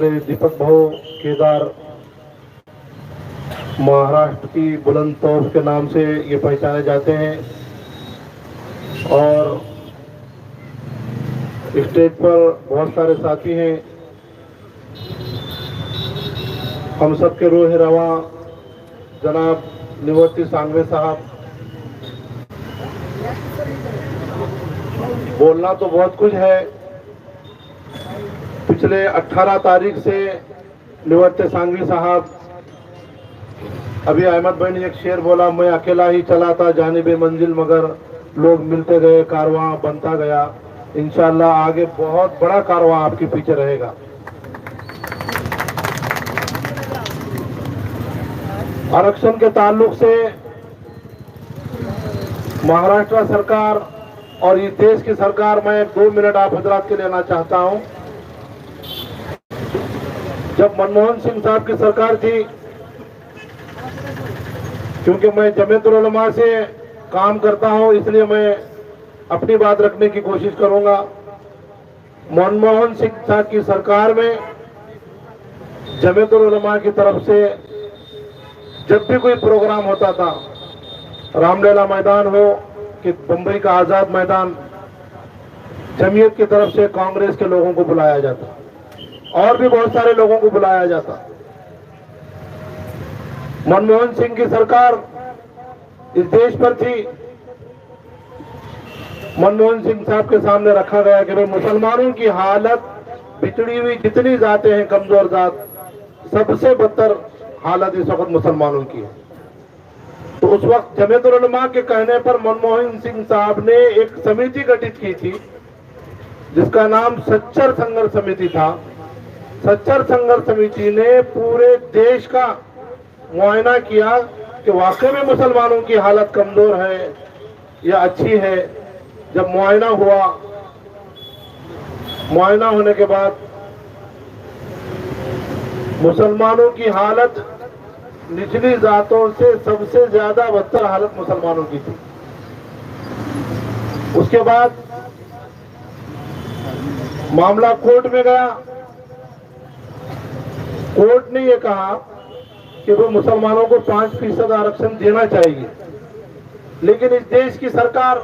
दीपक भाऊ केदार महाराष्ट्र की बुलंद तोप के नाम से ये पहचाने जाते हैं और स्टेज पर बहुत सारे साथी हैं। हम सबके रूह रवा जनाब निवृत्ति सांगवे साहब। बोलना तो बहुत कुछ है। पिछले 18 तारीख से निवृत्ति सांगवी साहब, अभी अहमद भाई ने एक शेर बोला, मैं अकेला ही चला था जानिबे मंजिल मगर लोग मिलते गए, कारवां बनता गया। इंशाल्लाह आगे बहुत बड़ा कारवां आपके पीछे रहेगा। आरक्षण के ताल्लुक से महाराष्ट्र सरकार और इस देश की सरकार, मैं 2 मिनट आप हजरात के लेना चाहता हूं। जब मनमोहन सिंह साहब की सरकार थी, क्योंकि मैं जमीयतुल उलमा से काम करता हूं इसलिए मैं अपनी बात रखने की कोशिश करूंगा। मनमोहन सिंह साहब की सरकार में जमीयतुल उलमा की तरफ से जब भी कोई प्रोग्राम होता था, रामलीला मैदान हो कि बंबई का आजाद मैदान, जमीयत की तरफ से कांग्रेस के लोगों को बुलाया जाता और भी बहुत सारे लोगों को बुलाया जाता। मनमोहन सिंह की सरकार इस देश पर थी। मनमोहन सिंह साहब के सामने रखा गया कि भाई मुसलमानों की हालत बिछड़ी हुई जितनी जाते हैं, कमजोर जात, सबसे बदतर हालत इस वक्त मुसलमानों की है। तो उस वक्त जमीयतुल उलमा के कहने पर मनमोहन सिंह साहब ने एक समिति गठित की थी जिसका नाम सच्चर संघर्ष समिति था। सच्चर संघर्ष समिति ने पूरे देश का मुआयना किया कि वाकई में मुसलमानों की हालत कमजोर है या अच्छी है। जब मुआयना हुआ, मुआयना होने के बाद मुसलमानों की हालत निचली जातों से सबसे ज्यादा बदतर हालत मुसलमानों की थी। उसके बाद मामला कोर्ट में गया। कोर्ट ने यह कहा कि वो मुसलमानों को 5% आरक्षण देना चाहिए, लेकिन इस देश की सरकार,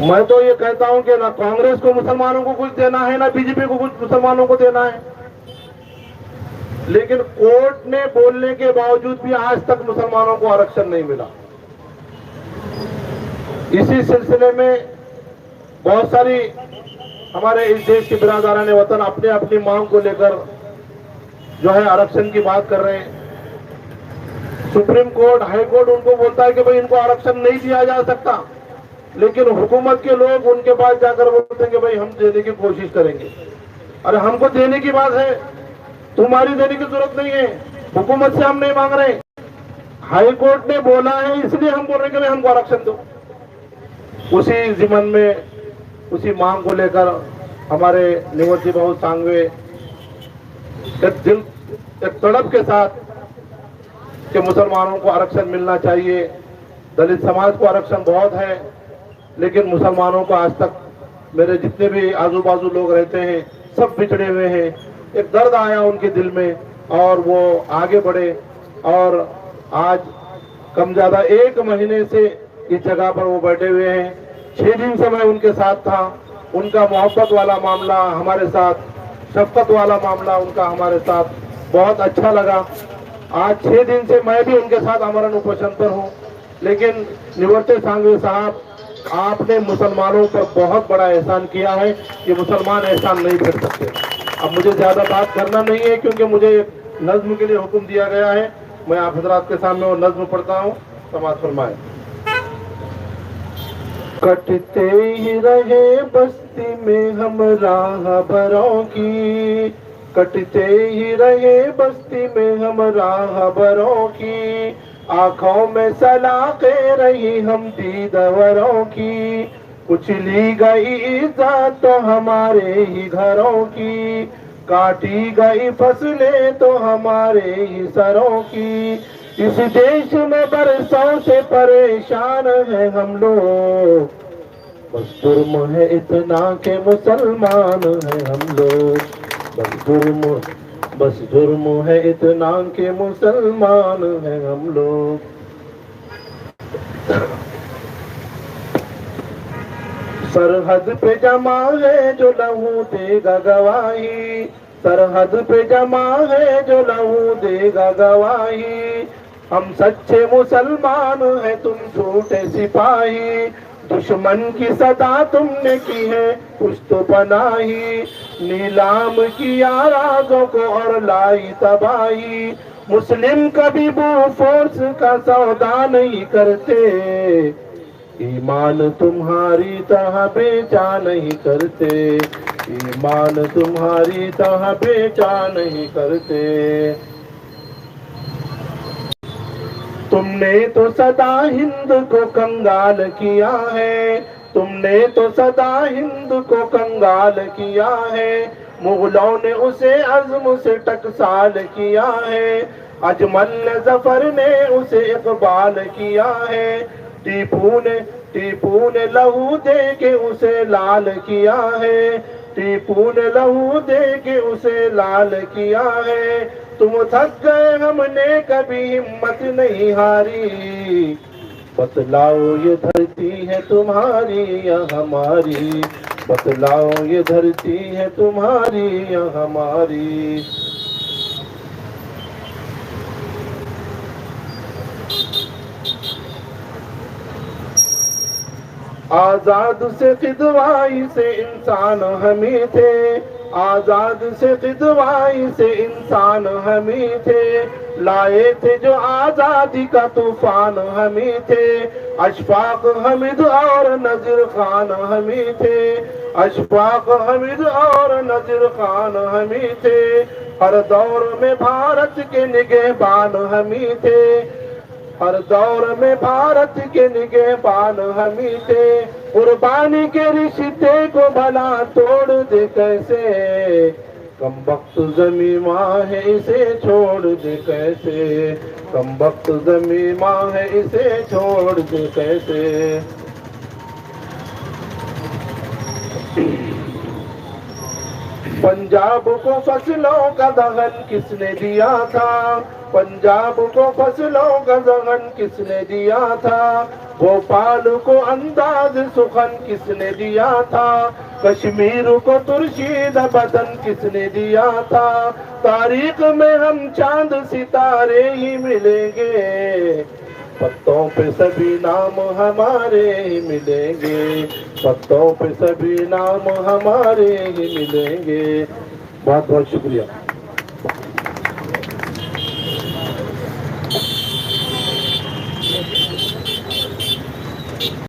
मैं तो ये कहता हूं कि ना कांग्रेस को मुसलमानों को कुछ देना है, ना बीजेपी को कुछ मुसलमानों को देना है, लेकिन कोर्ट ने बोलने के बावजूद भी आज तक मुसलमानों को आरक्षण नहीं मिला। इसी सिलसिले में बहुत सारी हमारे इस देश के बिरादरान वतन अपने अपनी मांग को लेकर जो है आरक्षण की बात कर रहे हैं। सुप्रीम कोर्ट, हाई कोर्ट उनको बोलता है कि भाई इनको आरक्षण नहीं दिया जा सकता, लेकिन हुकूमत के लोग उनके पास जाकर बोलते हैं कि भाई हम देने की कोशिश करेंगे। अरे हमको देने की बात है, तुम्हारी देने की जरूरत नहीं है, हुकूमत से हम नहीं मांग रहे। हाई कोर्ट ने बोला है इसलिए हम बोल रहे हैं कि हमको आरक्षण दो। उसी जिमन में, उसी मांग को लेकर हमारे निवृत्ति भाऊ सांगवे एक तड़प के साथ कि मुसलमानों को आरक्षण मिलना चाहिए, दलित समाज को आरक्षण बहुत है, लेकिन मुसलमानों को आज तक, मेरे जितने भी आजू बाजू लोग रहते हैं सब पिछड़े हुए हैं। एक दर्द आया उनके दिल में और वो आगे बढ़े और आज कम ज्यादा 1 महीने से इस जगह पर वो बैठे हुए हैं। 6 दिन से मैं उनके साथ था। उनका मोहब्बत वाला मामला हमारे साथ, शफकत वाला मामला उनका हमारे साथ बहुत अच्छा लगा। आज 6 दिन से मैं भी उनके साथ आमरण उपोषण पर हूँ, लेकिन निवृत्ति सांगवे साहब, आपने मुसलमानों पर बहुत बड़ा एहसान किया है, ये मुसलमान एहसान नहीं कर सकते। अब मुझे ज्यादा बात करना नहीं है क्योंकि मुझे एक नज्म के लिए हुक्म दिया गया है। मैं आप हजरात के सामने वो नज्म पढ़ता हूँ, समाज फरमाए। कटते ही रहे बस्ती में हम राहबरों की, कटते ही रहे बस्ती में हम राहबरों की, आंखों में सलाखे रही हम दीदवरों की, कुचली गई इज्जत तो हमारे ही घरों की, काटी गई फसलें तो हमारे ही सरों की, इस देश में बरसों से परेशान है हम लोग, बस जुर्म है इतना के मुसलमान है हम लोग। जुर्म बस जुर्म है इतना कि मुसलमान हैं हम लोग। सरहद पे जमा है जो लहू देगा गवाही, सरहद पे जमा है जो लहू देगा गवाही। हम सच्चे मुसलमान हैं तुम झूठे सिपाही, दुश्मन की सदा तुमने की है कुछ तो पनाही। नीलाम किया राजों को और लाई तबाही, मुस्लिम कभी बोफोर्स का सौदा नहीं करते। ईमान तुम्हारी तरह बेचा नहीं करते, ईमान तुम्हारी तरह बेचा नहीं करते। तुमने तो सदा हिंद को कंगाल किया है, तुमने तो सदा हिंद को कंगाल किया है। मुगलों ने उसे अज़्म से टकसाल किया है, अजमल जफर ने उसे इकबाल किया है। टीपू ने लहू दे के उसे लाल किया है, टीपू ने लहू दे के उसे लाल किया है। तुम थक गए हमने कभी हिम्मत नहीं हारी, बतलाओ ये धरती है तुम्हारी या हमारी, बतलाओ ये धरती है तुम्हारी या हमारी। आजाद से खिदवाई से इंसान हमी थे, आजाद से खिदवाई से इंसान हमी थे। लाए थे जो आजादी का तूफान हमी थे, अशफाक हमीद और नजीर खान हमी थे, अशफाक हमीद और नजीर खान हमी थे। हर दौर में भारत के निगहबान हमी थे, हर दौर में भारत के निगहबान हमी थे। कुर्बानी के रिश्ते को भला तोड़ दे कैसे, कमबख्त ज़मीं माँ है इसे छोड़ दे कैसे, कमबख्त ज़मीं माँ है इसे छोड़ दे कैसे। पंजाब को फसलों का दगन किसने दिया था, पंजाब को फसलों का दगन किसने दिया था। भोपाल को अंदाज सुखन किसने दिया था, कश्मीर को तुर्शीद बदन किसने दिया था। तारीख में हम चांद सितारे ही मिलेंगे, पत्तों पे सभी नाम हमारे ही मिलेंगे, पत्तों पे सभी नाम हमारे ही मिलेंगे। बहुत बहुत शुक्रिया।